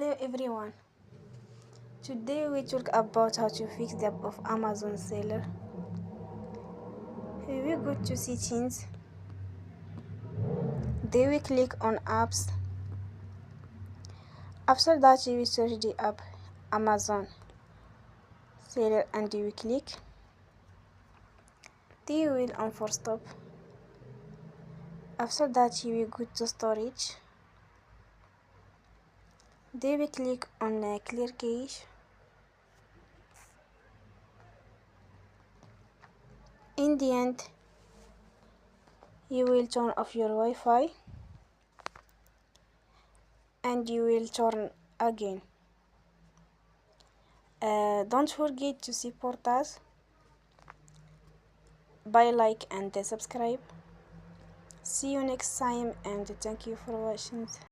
Hello everyone. Today we talk about how to fix the app of Amazon seller. Here we go to settings. Then we click on apps. After that we search the app Amazon seller and we click. Then we will on for stop. After that we go to storage. Then we click on clear cache. In the end, you will turn off your Wi-Fi and you will turn again. Don't forget to support us by like and subscribe. See you next time and thank you for watching.